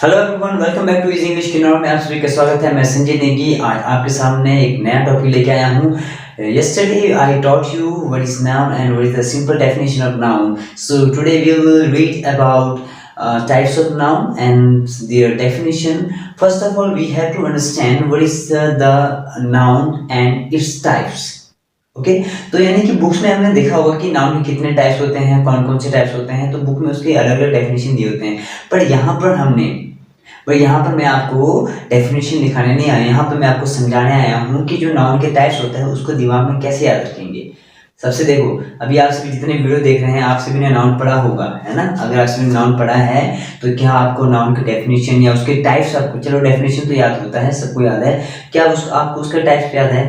Hello everyone, welcome back to easy English किनौर में आप सभी का स्वागत है। मैं संजय नेगी आज आपके सामने एक नया टॉपिक लेके आया हूँ। Yesterday I taught you what is noun and what is the simple definition of noun. So today we will read about types of noun and their definition. First of all, we have to understand what is the noun and its types. Okay तो यानी कि books में हमने देखा होगा कि noun के कितने टाइप्स होते हैं, कौन कौन से टाइप्स होते हैं, तो बुक में उसके अलग अलग डेफिनेशन दिए होते हैं। पर यहाँ पर मैं आपको डेफिनेशन लिखाने नहीं आया, यहाँ पर मैं आपको समझाने आया हूँ कि जो नाउन के टाइप्स होते हैं उसको दिमाग में कैसे याद रखेंगे। सबसे देखो, अभी आप सभी जितने वीडियो देख रहे हैं आप सभी ने नाउन पढ़ा होगा, है ना। अगर आप सभी ने नाउन पढ़ा है तो क्या आपको नाउन के डेफिनेशन या उसके टाइप्स, आपको चलो डेफिनेशन तो याद होता है, सबको याद है, क्या आपको उसका टाइप्स याद है?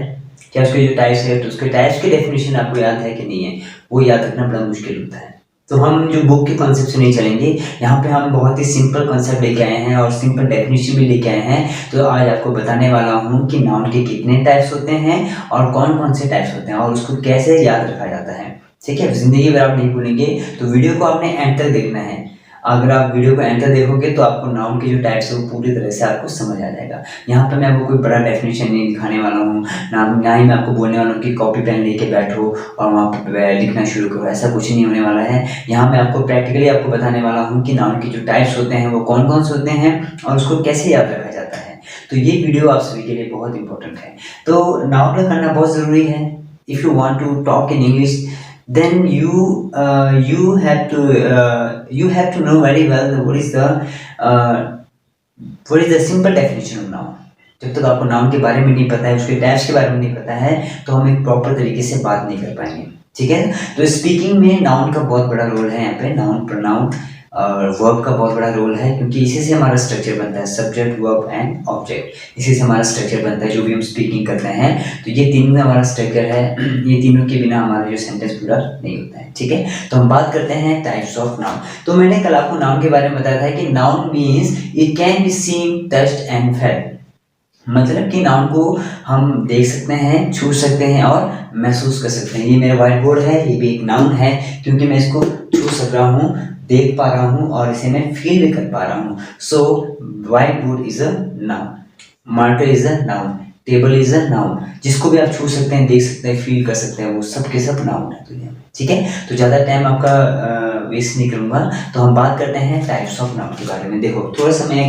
क्या उसके जो टाइप्स है तो उसके टाइप्स की डेफिनेशन आपको याद है कि नहीं है? वो याद रखना बड़ा मुश्किल होता है। तो हम जो बुक के कॉन्सेप्ट से नहीं चलेंगे, यहाँ पे हम बहुत ही सिंपल कॉन्सेप्ट लेके आए हैं और सिंपल डेफिनेशन भी लेके आए हैं। तो आज आपको बताने वाला हूँ कि नाउन के कितने टाइप्स होते हैं और कौन कौन से टाइप्स होते हैं और उसको कैसे याद रखा जाता है। ठीक है, जिंदगी भर आप नहीं भूलेंगे, तो वीडियो को आपने एंड तक देखना है। अगर आप वीडियो को एंड तक देखोगे तो आपको नाउन के जो टाइप्स है वो पूरी तरह से आपको समझ आ जाएगा। यहाँ पे मैं आपको कोई बड़ा डेफिनेशन नहीं दिखाने वाला हूँ, ना ही मैं आपको बोलने वाला हूँ कि कॉपी पेन लेके बैठो और वहाँ पर लिखना शुरू करो, ऐसा कुछ नहीं होने वाला है। यहाँ मैं आपको प्रैक्टिकली आपको बताने वाला हूँ कि नाउन के जो टाइप्स होते हैं वो कौन कौन से होते हैं और उसको कैसे याद रखा जाता है। तो ये वीडियो आप सभी के लिए बहुत इंपॉर्टेंट है। तो नाउन लर्न करना बहुत ज़रूरी है। If you want to talk in English then you have to know very well what is the simple definition of noun. जब तक आपको नाउन के बारे में नहीं पता है, उसके टाइप्स के बारे में नहीं पता है, तो हम एक प्रॉपर तरीके से बात नहीं कर पाएंगे। ठीक है, तो स्पीकिंग में नाउन का बहुत बड़ा रोल है। यहाँ पे नाउन, प्रोनाउन और वर्ब का बहुत बड़ा रोल है, क्योंकि इसी से हमारा स्ट्रक्चर बनता है, सब्जेक्ट, वर्ब एंड ऑब्जेक्ट। इसी से हमारा स्ट्रक्चर बनता है जो भी हम स्पीकिंग करते हैं। तो ये तीनों हमारा स्ट्रक्चर है, ये तीनों के बिना हमारा जो सेंटेंस पूरा नहीं होता है। ठीक है, तो हम बात करते हैं टाइप्स ऑफ नाउन। तो मैंने कल आपको नाउन के बारे में बताया था कि noun means it can be seen, touched and felt. मतलब कि नाउन को हम देख सकते हैं, छू सकते हैं और महसूस कर सकते हैं। ये मेरा व्हाइट बोर्ड है, ये भी एक नाउन है, क्योंकि मैं इसको छू सक रहा हूँ, देख पा रहा हूँ और इसे मैं फील भी कर पा रहा हूँ। So whiteboard is a noun, marker is a noun, table is a noun. जिसको भी आप छू सकते हैं, देख सकते हैं, फील कर सकते हैं, वो सब के सब नाउन है दुनिया में। ठीक है, तो ज़्यादा टाइम आपका वेस्ट नहीं करूँगा, तो हम बात करते हैं टाइप्स ऑफ नाउन के बारे में। देखो, थोड़ा सा मैं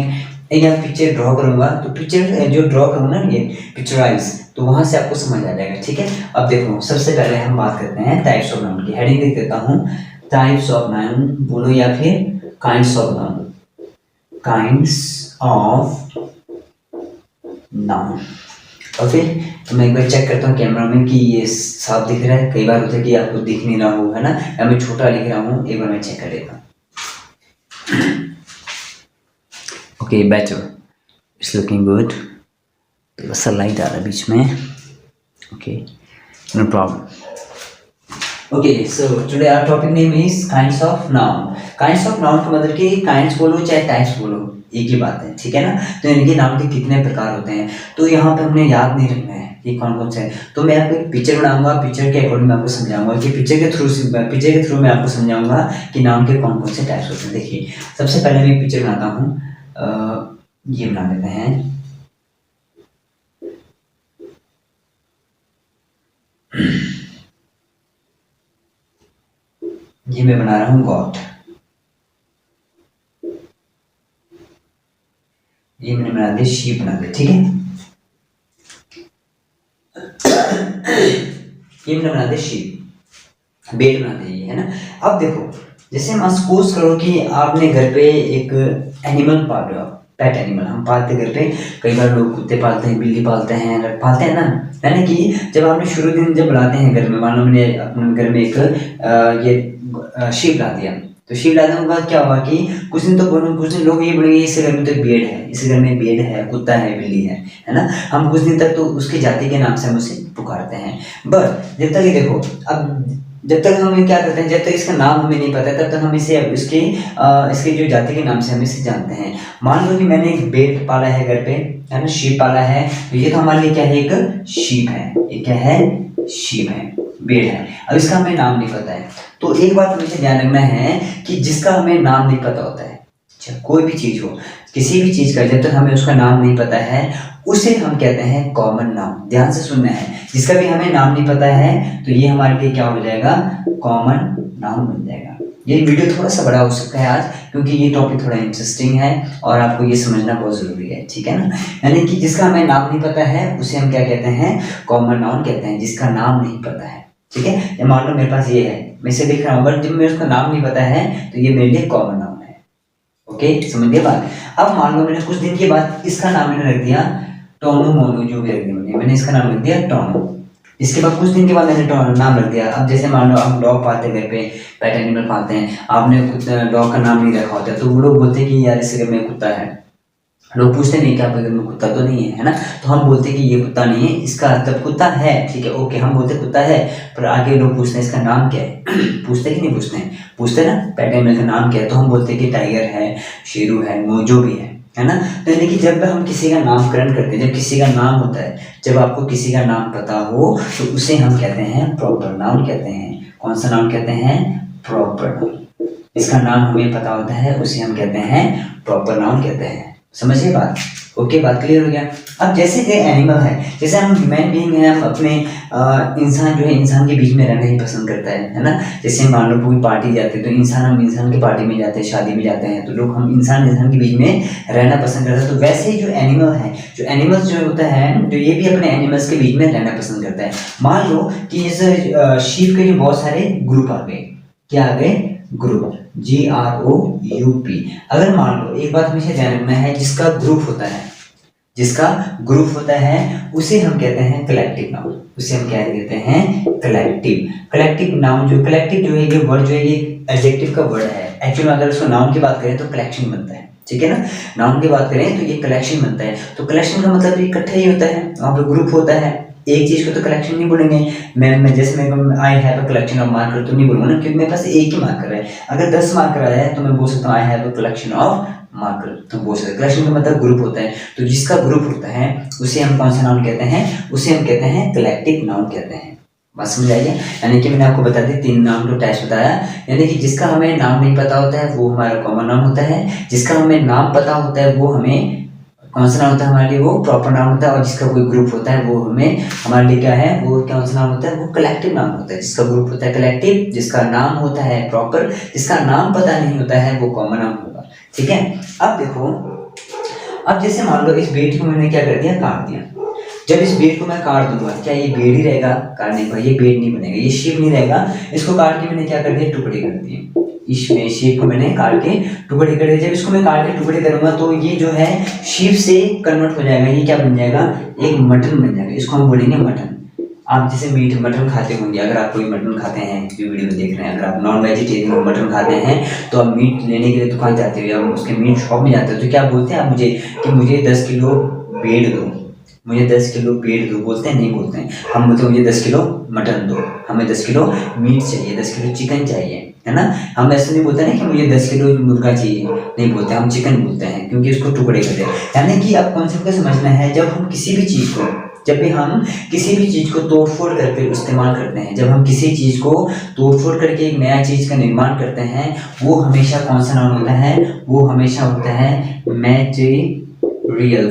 एक पिक्चर ड्रॉ करूंगा, तो पिक्चर जो ड्रॉ करूंगा ना, ये पिक्चराइज, तो वहां से आपको समझ आ जाएगा। ठीक है, अब देखो, सबसे पहले हम बात करते हैं टाइप्स ऑफ नाउन की। हेडिंग लिख देता हूँ, टाइप्स ऑफ नाउन बोलो या फिर kinds of noun, kinds of noun. Okay, तो मैं एक बार चेक करता हूँ कैमरा में कि ये साफ दिख रहा है। कई बार होता है कि आपको दिख नहीं रहा हो, है ना, या मैं छोटा लिख रहा हूँ। एक बार मैं चेक कर लेता हूँ। Okay, better, it's looking good. थोड़ा सा लाइट आ रहा है बीच में। Okay, no problem. Okay, so today our topic name is kinds of noun. Kinds of noun का मतलब कि काइंड्स बोलो चाहे टाइप्स बोलो, एक ही बात है। ठीक है ना, तो इनके नाउन के कितने प्रकार होते हैं, तो यहाँ पे हमने याद नहीं रखना है ये कौन कौन से हैं। तो मैं आपको एक पिक्चर बनाऊंगा, पिक्चर के अकॉर्डिंग मैं आपको समझाऊंगा कि पिक्चर के थ्रू मैं आपको समझाऊंगा कि नाउन के कौन कौन से टाइप्स होते हैं। देखिए, सबसे पहले मैं एक पिक्चर बनाता हूँ, ये बना लेते हैं। ये मैं बना रहा हूँ गॉड, ये मैंने बना दिया शीप, बना दिया। ठीक है, ये मैंने बना दिया शीप, बेड बना दिया, है ना। अब देखो, जैसे हम सपोज करो कि आपने घर पे एक एनिमल पाल रहे हो, पेट एनिमल हम पालते घर पे। कई बार लोग कुत्ते पालते हैं, बिल्ली पालते हैं, रट पालते हैं ना, यानी कि जब आपने शुरू दिन जब बुलाते हैं घर में, मान लो मैंने अपने घर में एक ये शीप ला दिया, तो शीप लाने के बाद क्या हुआ कि कुछ दिन लोग ये बोलेंगे इस घर में तो बेड है, इस घर में बेड है, कुत्ता है, बिल्ली है ना। हम कुछ दिन तक तो उसके जाति के नाम से हम उसे पुकारते हैं। बट जब तक ये देखो, अब जब तक हम क्या करते हैं, जब तक इसका नाम हमें नहीं पता है, तब तक हम इसे इसके जो जाति के नाम से हम इसे जानते हैं। मान लो कि मैंने एक बेड पाला है घर पे, है ना, शीप पाला है, तो ये तो हमारे लिए क्या है, एक शीप है। ये क्या है, शीप है, बेड है। अब इसका हमें नाम नहीं पता है, तो एक बात हमेशा ध्यान रखना है कि जिसका हमें नाम नहीं पता होता है, अच्छा, कोई भी चीज़ हो, किसी भी चीज़ का जब तक हमें उसका नाम नहीं पता है उसे हम कहते हैं कॉमन नाउन। ध्यान से सुनना है, जिसका भी हमें नाम नहीं पता है तो ये हमारे लिए क्या हो जाएगा, कॉमन नाउन बन जाएगा। ये वीडियो थोड़ा सा बड़ा हो सकता है आज, क्योंकि ये टॉपिक थोड़ा इंटरेस्टिंग है और आपको ये समझना बहुत ज़रूरी है, ठीक है ना। यानी कि जिसका हमें नाम नहीं पता है उसे हम क्या कहते हैं, कॉमन नाउन कहते हैं, जिसका नाम नहीं पता है, ठीक है। या मान लो मेरे पास ये है, मैं इसे लिख रहा हूँ, बट जब मेरे उसका नाम नहीं पता है तो ये मेरे लिए कॉमन नाउन है। ओके, समझ गए बात। अब मान लो मैंने कुछ दिन के बाद इसका नाम मैंने रख दिया टोनू मोनू, जो भी रख दिया मैंने इसका नाम रख दिया टोनू। इसके बाद कुछ दिन के बाद मैंने नाम रख दिया। अब जैसे मान लो हम डॉग पालते हैं घर पे, पेट एनिमल पालते हैं, आपने डॉग का नाम नहीं रखा होता है तो वो लोग बोलते हैं कि यार इसके घर में कुत्ता है। लोग पूछते नहीं कि आपके घर में कुत्ता तो नहीं है, है ना। तो हम बोलते हैं कि ये कुत्ता नहीं है, इसका मतलब कुत्ता है, ठीक है, ओके, हम बोलते कुत्ता है। पर आगे लोग पूछते हैं इसका नाम क्या है पूछते हैं कि नहीं पूछते हैं, पूछते हैं ना, पेट एनिमल का नाम क्या है, तो हम बोलते हैं कि टाइगर है, शेरू है, जो भी है ना। तो यानी कि जब हम किसी का नामकरण करते हैं, जब किसी का नाम होता है, जब आपको किसी का नाम पता हो तो उसे हम कहते हैं प्रॉपर नाउन कहते हैं। कौन सा नाउन कहते हैं, प्रॉपर नाउन। इसका नाम हमें पता होता है उसे हम कहते हैं प्रॉपर नाउन कहते हैं। समझिए बात, ओके, बात क्लियर हो गया। अब जैसे कि एनिमल है, जैसे हम ह्यूमन बीइंग है, हम अपने इंसान जो है, इंसान के बीच में रहना ही पसंद करता है ना। जैसे मान लो कोई पार्टी जाते हैं तो इंसान, हम इंसान की पार्टी में जाते हैं, शादी में जाते हैं तो लोग, हम इंसान के बीच में रहना पसंद करते हैं। तो वैसे ही जो एनिमल है, जो एनिमल्स जो होता है, जो ये भी अपने एनिमल्स के बीच में रहना पसंद करता है। मान लो कि इस शीप के जो बहुत सारे ग्रुप आ गए, क्या आ गए, ग्रुप, GROUP। अगर मान लो, एक बात हमेशा ध्यान रखना है, जिसका ग्रुप होता है, जिसका ग्रुप होता है उसे हम कहते हैं कलेक्टिव नाउन। उसे हम क्या कहते हैं, कलेक्टिव नाउन। जो कलेक्टिव जो है, ये वर्ड जो है, ये एडजेक्टिव का वर्ड है। एक्चुअली अगर उसको नाउन की बात करें तो कलेक्शन बनता है, ठीक है ना। नाउन की बात करें तो ये कलेक्शन बनता है। तो कलेक्शन का मतलब इकट्ठा ही होता है, वहाँ पे ग्रुप होता है। एक चीज को तो कलेक्शन नहीं बोलेंगे। मैं जैसे मैं I have a collection of marker तो नहीं बोलूंगा ना, क्योंकि मेरे पास एक ही मार्कर है। अगर 10 मार्कर आया है तो मैं बोल सकता हूँ I have a collection of marker, तो बोल सकते हैं। कलेक्शन का मतलब ग्रुप होता है। तो जिसका ग्रुप होता है उसे हम कौन सा नाउन कहते हैं, उसे हम कहते हैं कलेक्टिव नाउन कहते हैं। बात समझ आइए। यानी कि मैंने आपको बता दी 3 नाउन का टाइप्स बताया। यानी कि जिसका हमें नाम नहीं पता होता है वो हमारा कॉमन नाउन होता है, जिसका हमें नाम पता होता है वो हमें कौन सा नाउन होता है, हमारे लिए वो प्रॉपर नाउन होता है। और जिसका कोई ग्रुप होता है वो हमें, हमारे लिए क्या है, वो कौन सा नाउन होता है, वो कलेक्टिव नाउन होता है। जिसका ग्रुप होता है कलेक्टिव, जिसका नाम होता है प्रॉपर, जिसका नाम पता नहीं होता है वो कॉमन नाउन होगा, ठीक है। अब देखो, अब जैसे मान लो इस बेड को मैंने क्या कर दिया, काट दिया। जब इस बेड को मैं काट दूंगा, क्या ये बेड ही रहेगा, काटने पर ये बेड नहीं बनेगा, ये शेप नहीं रहेगा। इसको काट के मैंने क्या कर दिया, टुकड़े कर दिए। इसमें शेप को मैंने काट के टुकड़े कर दिए। जब इसको मैं काट के टुकड़े करूंगा तो ये जो है शेप से कन्वर्ट हो जाएगा। ये क्या बन जाएगा, एक मटन बन जाएगा। इसको हम बोलेंगे मटन। आप जैसे मीट मटन खाते होंगे, अगर आप कोई मटन खाते हैं, जो वीडियो में देख रहे हैं, अगर आप नॉन वेजिटेरियन मटन खाते हैं तो आप मीट लेने के लिए दुकान जाते हो या उसके मीट शॉप में जाते हो तो क्या बोलते हैं आप मुझे, कि मुझे 10 किलो बेड दो, मुझे 10 किलो बेड दो। बोलते हैं, नहीं बोलते हैं। हम बोलते हैं मुझे 10 किलो मटन दो, हमें 10 किलो मीट चाहिए, 10 किलो चिकन चाहिए, है ना। हम ऐसे नहीं बोलते ना कि मुझे 10 किलो मुर्गा चाहिए, नहीं बोलते, हम चिकन बोलते हैं, क्योंकि उसको टुकड़े करते हैं। यानी कि अब कॉन्सेप्ट को समझना है, जब हम किसी भी चीज़ को, जब भी हम किसी भी चीज़ को तोड़फोड़ करके इस्तेमाल करते हैं, जब हम किसी चीज़ को तोड़फोड़ करके एक नया चीज़ का निर्माण करते हैं, वो हमेशा कौन सा नाउन होता है, वो हमेशा होता है मटेरियल।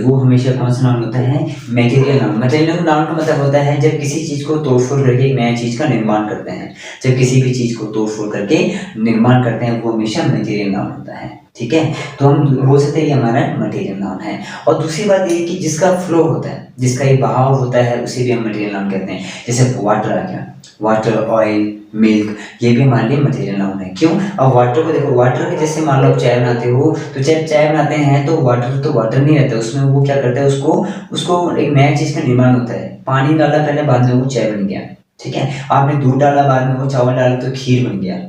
वो हमेशा कौन सा नाउन होता है, मटेरियल नाउन। मटेरियल नाउन का मतलब होता है जब किसी चीज़ को तोड़फोड़ करके एक नया चीज़ का निर्माण करते हैं। जब किसी भी चीज़ को तोड़फोड़ करके निर्माण करते हैं वो हमेशा मटेरियल नाउन होता है, ठीक है। तो हम बोल सकते हैं ये हमारा मटेरियल नाउन है। और दूसरी बात ये कि जिसका फ्लो होता है, जिसका एक बहाव होता है, उसे भी हम मटेरियल नाउन कहते हैं। जैसे वाटर आ गया, वाटर, ऑयल, मिल्क, ये भी हमारे लिए मटेरियल नाउन है। क्यों? अब वाटर को देखो, वाटर के जैसे मान लो आप चाय बनाते हो, तो जब चाय बनाते हैं तो वाटर नहीं रहता उसमें, वो क्या करता है, उसको एक नया चीज़ का निर्माण होता है। पानी डाला पहले, बाद में वो चाय बन गया, ठीक है। आपने दूध डाला, बाद में वो चावल डाला तो खीर बन गया।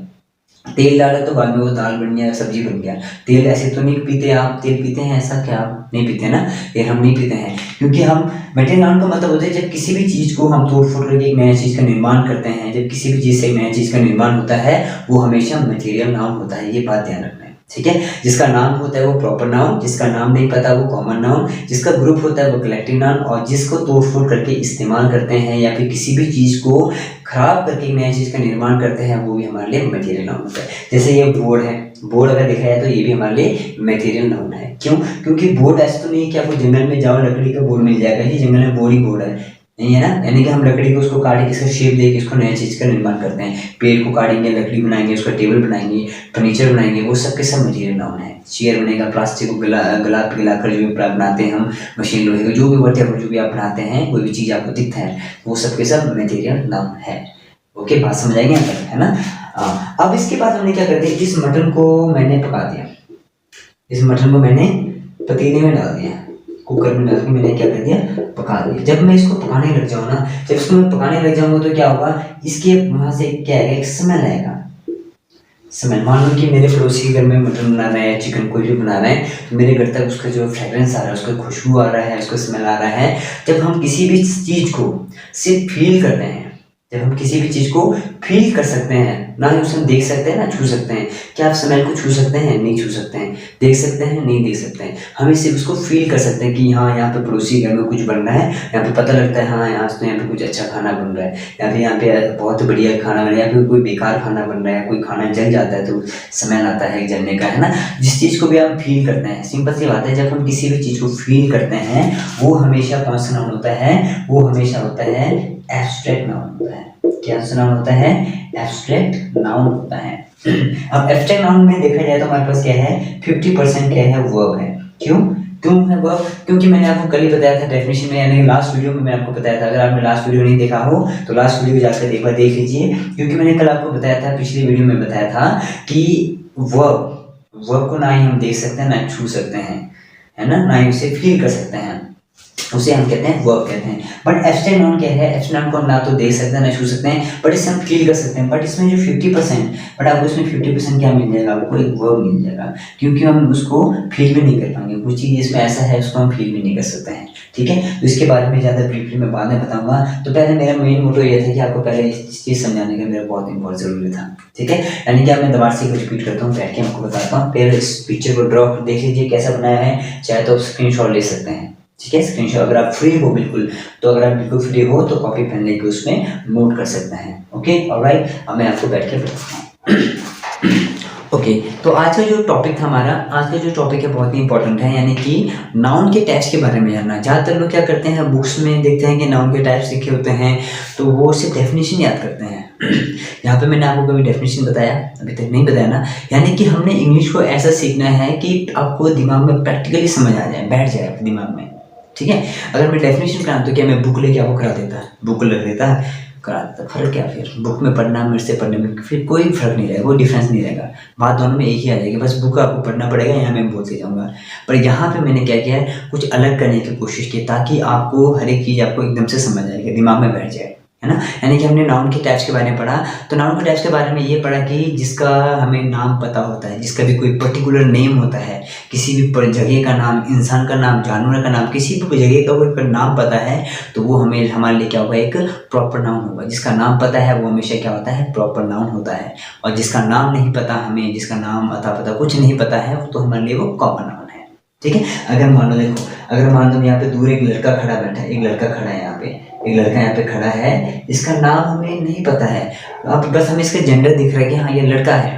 तेल डाला तो बाद में वो दाल बन गया, सब्जी बन गया। तेल ऐसे तो नहीं पीते आप, तेल पीते हैं ऐसा, क्या आप नहीं पीते ना, ये हम नहीं पीते हैं, क्योंकि हम मटेरियल नाउन का मतलब होता है जब किसी भी चीज़ को हम तोड़ फोड़ करके एक नया चीज़ का निर्माण करते हैं। जब किसी भी चीज़ से एक नया चीज़ का निर्माण होता है वो हमेशा मटेरियल नाउन होता है। ये बात ध्यान रखना है, ठीक है। जिसका नाम होता है वो प्रॉपर नाउन, जिसका नाम नहीं पता वो कॉमन नाउन, जिसका ग्रुप होता है वो कलेक्टिव नाउन, और जिसको तोड़-फोड़ करके इस्तेमाल करते हैं या फिर किसी भी चीज़ को खराब करके एक नई चीज़ का निर्माण करते हैं, वो भी हमारे लिए मटेरियल नाउन होता है। जैसे ये बोर्ड है, बोर्ड अगर देखा जाए तो ये भी हमारे लिए मटेरियल नाउन है। क्यों? क्योंकि बोर्ड ऐसा तो नहीं है कि आपको जंगल में जाओ लकड़ी का बोर्ड मिल जाएगा, ये जंगल में बोर्ड ही बोर्ड है, नहीं है ना। यानी कि हम लकड़ी को उसको काट के इसका शेप देके इसको नई चीज़ का निर्माण करते हैं। पेड़ को काटेंगे, लकड़ी बनाएंगे, उसका टेबल बनाएंगे, फर्नीचर बनाएंगे, वो सब के सब मटेरियल नाउन है। चेयर बनेगा, प्लास्टिक को गला कर जो भी बनाते हैं हम, मशीन लोहे का जो भी वॉटेवर जो भी आप बनाते हैं, कोई भी चीज़ आपको दिखता है, वो सब के सब मटेरियल नाउन है। ओके, बात समझ आएगी यहाँ तक, है ना। अब इसके बाद हमने क्या कर दिया, इस मटन को मैंने पका दिया, इस मटन को मैंने पतीले में डाल दिया, कुकर में डाल के मैंने क्या कर दिया, पका दिया। जब मैं इसको पकाने लग जाऊँ ना, जब इसको मैं पकाने लग जाऊँगा तो क्या होगा, इसके वहाँ से क्या आएगा, एक स्मेल आएगा। स्मेल, मान लो कि मेरे पड़ोसी के घर में मटन बना रहे हैं, चिकन कोई भी बना रहे हैं, तो मेरे घर तक उसका जो फ्रेग्रेंस आ रहा है, उसका खुशबू आ रहा है, उसका स्मेल आ रहा है। जब हम किसी भी चीज़ को सिर्फ फील करते हैं, जब हम किसी भी चीज़ को फील कर सकते हैं, ना ही उसे हम देख सकते हैं ना छू सकते हैं। क्या आप स्मेल को छू सकते हैं? नहीं छू सकते हैं। देख सकते हैं? नहीं देख सकते हैं। हमें सिर्फ उसको फील कर सकते हैं कि हाँ, यहाँ पे पड़ोसी घर में कुछ बन रहा है, यहाँ पे पता लगता है हाँ आज तो यहाँ पे कुछ अच्छा खाना बन रहा है, या फिर यहाँ पे बहुत बढ़िया खाना बन रहा है, या फिर कोई बेकार खाना बन रहा है, कोई खाना जल जाता है तो स्मेल आता है जलने का, है ना। जिस चीज़ को भी हम फील करते हैं, सिंपल सी बात है, जब हम किसी भी चीज़ को फील करते हैं, वो हमेशा कौन सा नाउन होता है, वो हमेशा होता है एब्स्ट्रैक्ट नाउन होता है। क्या नाउन होता है? एब्स्ट्रैक्ट नाउन होता है। अब एब्स्ट्रैक्ट नाउन में देखा जाए तो हमारे पास क्या है, 50% क्या है, वर्ब है। क्यों है वर्ब? क्योंकि मैंने आपको कल ही बताया था डेफिनेशन में, यानी लास्ट वीडियो में मैंने आपको बताया था। अगर आपने लास्ट वीडियो नहीं देखा हो तो लास्ट वीडियो जाकर एक बार देख लीजिए, क्योंकि मैंने कल आपको बताया था, पिछली वीडियो में बताया था कि वर्ब को ना ही हम देख सकते हैं, ना छू सकते हैं, है ना ही उसे फील कर सकते हैं, उसे हम कहते हैं वर्ब कहते हैं। बट एब्स्ट्रैक्ट नाउन क्या है, एब्स्ट्रैक्ट नाउन को हम ना तो देख सकते हैं ना छू सकते हैं, बट इसे हम फील कर सकते हैं। बट इसमें जो 50%, बट आपको इसमें 50% क्या मिल जाएगा, आपको एक वर्ब मिल जाएगा, क्योंकि हम उसको फील भी नहीं कर पाएंगे। कुछ चीज़ इसमें ऐसा है उसको हम फील भी नहीं कर सकते हैं, ठीक है। तो इसके बारे में ज़्यादा ब्रीफली मैं बाद में बताऊंगा। तो पहले मेरा मेन मोटो ये था कि आपको पहले इस चीज़ समझाने का मेरा बहुत ज़रूरी था, ठीक है। यानी कि अब मैं दोबारा से रिपीट करता हूँ, बैठ के आपको बताता हूँ। पहले इस पिक्चर को ड्रॉ देख लीजिए कैसा बनाया है, चाहे तो स्क्रीनशॉट ले सकते हैं, ठीक है। स्क्रीनशॉट अगर आप फ्री हो बिल्कुल, तो अगर आप बिल्कुल फ्री हो तो कॉपी पेन लेके उसमें नोट कर सकते हैं। ओके, ऑलराइट, अब मैं आपको बैठ के बताता हूँ। ओके, तो आज का जो टॉपिक था हमारा, आज का जो टॉपिक है बहुत ही इंपॉर्टेंट है, यानी कि नाउन के टाइप्स के बारे में जानना। ज़्यादातर लोग क्या करते हैं, बुक्स में देखते हैं कि नाउन के टाइप्स लिखे होते हैं, तो वो सिर्फ डेफिनेशन याद करते हैं। यहाँ पे मैंने आपको कभी डेफिनेशन बताया? अभी तक नहीं बताया ना। यानी कि हमने इंग्लिश को ऐसा सीखना है कि आपको दिमाग में प्रैक्टिकली समझ आ जाए, बैठ जाए आपके दिमाग में, ठीक है। अगर मैं डेफिनेशन कराऊँ तो क्या मैं बुक लेके आपको करा देता, बुक लग देता, करा देता, फर्क क्या? फिर बुक में पढ़ना मेरे से पढ़ने में फिर कोई फर्क नहीं रहेगा, कोई डिफरेंस नहीं रहेगा, बात दोनों में एक ही आ जाएगी। बस बुक आपको पढ़ना पड़ेगा, यहाँ मैं बोलते जाऊँगा। पर यहाँ पे मैंने क्या किया है, कुछ अलग करने की कोशिश की, ताकि आपको हर एक चीज़ आपको एकदम से समझ आएगी, दिमाग में बैठ जाए, है ना। यानी कि हमने नाउन के टाइप्स के बारे में पढ़ा, तो नाउन के टाइप्स के बारे में ये पढ़ा कि जिसका हमें नाम पता होता है, जिसका भी कोई पर्टिकुलर नेम होता है, किसी भी जगह का नाम, इंसान का नाम, जानवर का नाम, किसी भी जगह का कोई नाम पता है, तो वो हमें हमारे लिए क्या होगा, एक प्रॉपर नाउन होगा। जिसका नाम पता है वो हमेशा क्या होता है, प्रॉपर नाउन होता है। और जिसका नाम नहीं पता हमें, जिसका नाम पता कुछ नहीं पता है, तो हमारे लिए वो कॉमन नाउन है, ठीक है। अगर मान लो देखो, अगर मान लो यहाँ पे दूर एक लड़का खड़ा बैठा है, एक लड़का खड़ा है यहाँ पे, एक लड़का यहाँ पे खड़ा है, इसका नाम हमें नहीं पता है, अब बस हमें इसका जेंडर दिख रहा है कि हाँ ये लड़का है,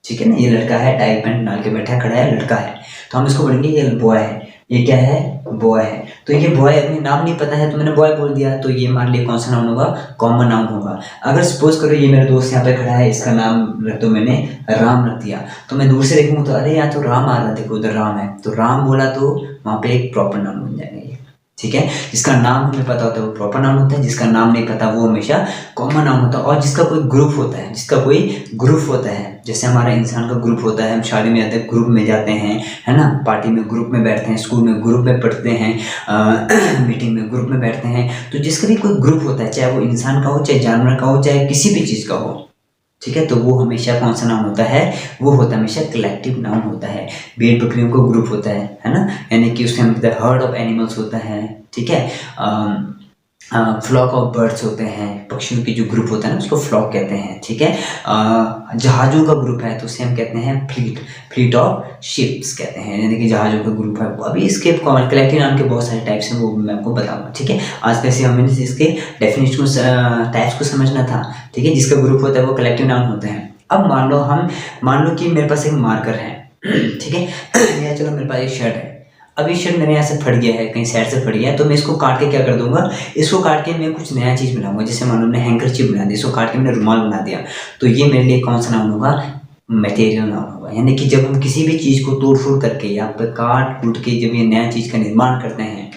ठीक है ना, ये लड़का है, टाई पैंट डाल के बैठा खड़ा है, लड़का है, तो हम इसको बोलेंगे ये बॉय है, ये क्या है, बॉय है। तो ये बॉय, अपने नाम नहीं पता है तो मैंने बॉय बोल दिया, तो ये हमारे लिए कौन सा नाउन होगा, कॉमन नाउन होगा। अगर सपोज करो ये मेरा दोस्त यहाँ पे खड़ा है, इसका नाम रख दो मैंने राम रख दिया, तो मैं दूर से देखूँ तो अरे यहाँ तो राम आ रहा, देखो उधर राम है, तो राम बोला तो वहाँ पे एक प्रॉपर नाउन बन जाएगा ये, ठीक है। जिसका नाम हमें पता होता है वो प्रॉपर नाउन होता है, जिसका नाम नहीं पता वो हमेशा कॉमन नाउन होता है। और जिसका कोई ग्रुप होता है, जिसका कोई ग्रुप होता है, जैसे हमारा इंसान का ग्रुप होता है, हम शादी में जाते हैं ग्रुप में जाते हैं, है ना, पार्टी में ग्रुप में बैठते हैं, स्कूल में ग्रुप में पढ़ते हैं, मीटिंग में ग्रुप में बैठते हैं, तो जिसका भी कोई ग्रुप होता है, चाहे वो इंसान का हो, चाहे जानवर का हो, चाहे किसी भी चीज़ का हो, ठीक है, तो वो हमेशा कौन सा नाउन होता है, वो होता है हमेशा कलेक्टिव नाउन होता है। भेड़ बकरियों को ग्रुप होता है ना, यानी कि उसके अंदर हर्ड ऑफ एनिमल्स होता है, ठीक है। फ्लॉक ऑफ बर्ड्स होते हैं, पक्षियों की जो ग्रुप होता है ना उसको फ्लॉक कहते हैं, ठीक है। जहाज़ों का ग्रुप है तो उसे हम कहते हैं फ्लीट, फ्लीट ऑफ शिप्स कहते हैं, यानी कि जहाज़ों का ग्रुप है। अभी इसके कलेक्टिव नाउन के बहुत सारे टाइप्स हैं, वो मैं आपको बताऊंगा, ठीक है। आज कैसे हमें इसके डेफिनेशन टाइप्स को समझना था, ठीक है। जिसका ग्रुप होता है वो कलेक्टिव नाउन होते हैं। अब मान लो कि मेरे पास एक मार्कर है, ठीक है, या चलो मेरे पास एक शर्ट है। अब ये शर्ट मेरे यहाँ से फट गया है, कहीं साइड से फट गया है, तो मैं इसको काट के क्या कर दूंगा, इसको काट के मैं कुछ नया चीज़ बनाऊंगा। जैसे मान लो मैंने हैंकरचीफ बना दी, इसको काट के मैंने रुमाल बना दिया, तो ये मेरे लिए कौन सा नाउन होगा, मटेरियल नाउन होगा। यानी कि जब हम किसी भी चीज़ को तोड़ फोड़ करके या फिर काट कूट के जब ये नया चीज़ का निर्माण करते हैं,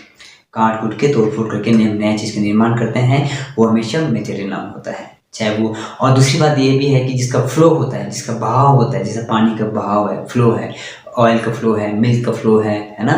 काट कूट के तोड़ फोड़ करके नया चीज़ का निर्माण करते हैं, वो हमेशा मटेरियल नाउन होता है, चाहे वो। और दूसरी बात ये भी है कि जिसका फ्लो होता है, जिसका बहाव होता है, जैसे पानी का बहाव है, फ्लो है, ऑयल का फ्लो है, मिल्क का फ्लो है ना,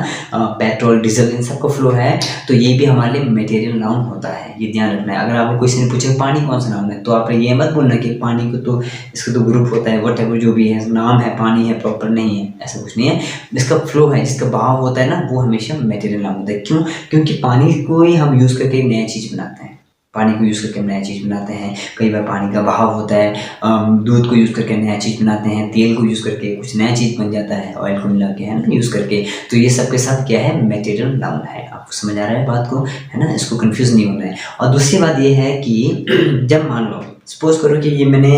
पेट्रोल डीजल इन सब का फ्लो है, तो ये भी हमारे लिए मटेरियल नाउन होता है। ये ध्यान रखना है। अगर आपको किसी ने पूछे पानी कौन सा नाउन है, तो आप ये मत बोलना कि पानी को तो इसका तो ग्रुप होता है, वट एवर जो भी है नाम है, पानी है प्रॉपर, नहीं है, ऐसा कुछ नहीं है। जिसका फ्लो है, जिसका बहाव होता है ना, वो हमेशा मटेरियल नाउन होता है। क्यों? क्योंकि पानी को ही हम यूज़ करके एक नया चीज़ बनाते हैं, पानी को यूज़ करके हम नया चीज़ बनाते हैं। कई बार पानी का बहाव होता है, दूध को यूज़ करके नया चीज़ बनाते हैं, तेल को यूज़ करके कुछ नया चीज़ बन जाता है, ऑयल को मिला के, है ना, यूज़ करके। तो ये सब के साथ क्या है, मटेरियल नाउन है। आपको समझ आ रहा है बात को, है ना, इसको कंफ्यूज नहीं होना है। और दूसरी बात ये है कि जब मान लो सपोज करो कि ये मैंने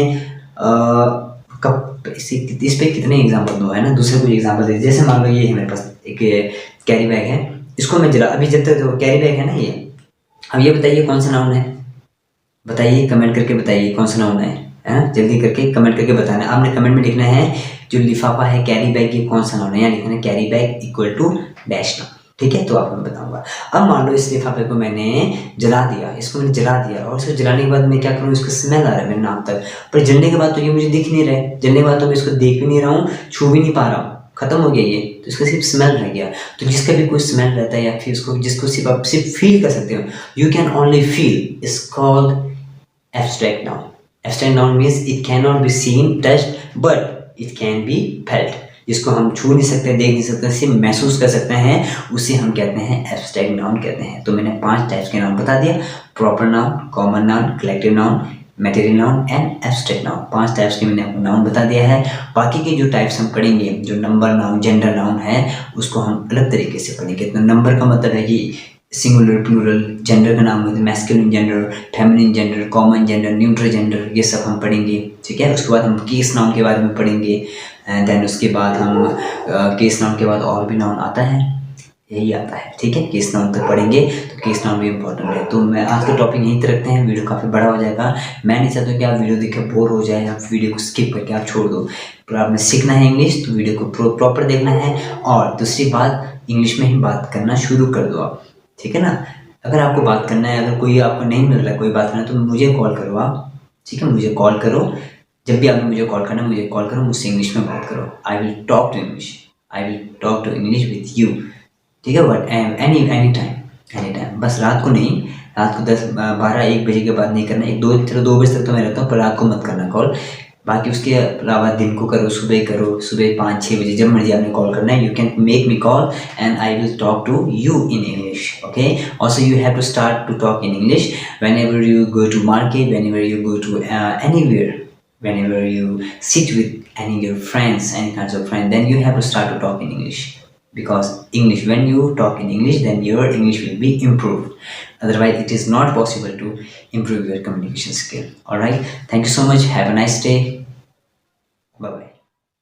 कब इस पे कितने एग्जाम्पल दो, है ना, दूसरे कोई एग्जाम्पल दे। जैसे मान लो ये है मेरे पास एक कैरी बैग है, इसको मैं जला, अभी जब तक कैरी बैग है ना ये, अब ये बताइए कौन सा नाउन है, बताइए कमेंट करके बताइए कौन सा नाउन है ना, जल्दी करके कमेंट करके बताना। आपने कमेंट में लिखना है जो लिफाफा है कैरी बैग, ये कौन सा नाउन है, यहाँ लिखना है carry bag equal to dash noun, ठीक है। तो आपको मैं बताऊंगा। अब मान लो इस लिफाफे को मैंने जला दिया, इसको मैंने जला दिया, और इसको जलाने के बाद मैं क्या करूँ, इसका स्मेल आ रहा है मेरे नाक तक, पर जलने के बाद तो ये मुझे दिख नहीं रहा है, जलने के बाद तो मैं इसको देख भी नहीं रहा हूँ, छू भी नहीं पा रहा हूँ, खत्म हो गया ये, तो इसका सिर्फ स्मेल रह गया। तो जिसका भी कोई स्मेल रहता है या फिर उसको जिसको सिर्फ आप सिर्फ फील कर सकते हो, you can only feel, is called abstract noun. Abstract noun means it cannot be seen, touched, but it can be felt. जिसको हम छू नहीं सकते, देख नहीं सकते, सिर्फ महसूस कर सकते हैं, उसे हम कहते हैं एब्स्ट्रैक्ट नाउन कहते हैं। तो मैंने 5 टाइप्स के नाउन बता दिया, proper noun, common noun, collective noun, material noun and abstract noun. 5 types के मैंने आपको नाउन बता दिया है। बाकी के जो टाइप्स हम पढ़ेंगे, जो नंबर नाउन, जेंडर नाउन है, उसको हम अलग तरीके से पढ़ेंगे। तो नंबर का मतलब है कि सिंगुलर, प्लूरल, जेंडर का नाम होता है masculine gender, feminine gender, common gender, neutral gender, ये सब हम पढ़ेंगे, ठीक है। उसके बाद हम केस नाउन के बारे में पढ़ेंगे, देन उसके बाद हम केस नाउन के बाद और भी नाउन आता है, यही आता है, ठीक है। केस नाउन तक पढ़ेंगे, तो केस नाउन भी इंपॉर्टेंट है। तो मैं आज का टॉपिक यहीं तक रखते हैं, वीडियो काफ़ी बड़ा हो जाएगा। मैं नहीं चाहता कि आप वीडियो देख के बोर हो जाए या वीडियो को स्किप करके आप छोड़ दो। पर आपने सीखना है इंग्लिश, तो वीडियो को प्रॉपर देखना है। और दूसरी बात, इंग्लिश में ही बात करना शुरू कर दो आप, ठीक है ना। अगर आपको बात करना है, अगर कोई आपको नहीं मिल रहा है कोई बात करना, तो मुझे कॉल करो आप, ठीक है, मुझे कॉल करो। जब भी आपने मुझे कॉल करना, मुझे कॉल करो, मुझसे इंग्लिश में बात करो। I will talk to English, I will talk to English with you, ठीक है। बट एनी टाइम, बस रात को नहीं, रात को 10-12-1 बजे के बाद नहीं करना। 2 बजे तक तो मैं रहता हूँ, पर रात को मत करना कॉल। बाकी उसके अलावा दिन को करो, सुबह करो, सुबह 5-6 बजे, जब मर्जी आपने कॉल करना है, you can make me call and I will talk to you in English, okay. Also you have to start to talk in English whenever you go to market, whenever you go to anywhere, whenever you sit with any your friends, any kinds of friends, then you have to start to talk in English. Because English, when you talk in English, then your English will be improved. Otherwise it is not possible to improve your communication skill. All right, thank you so much, have a nice day, bye bye.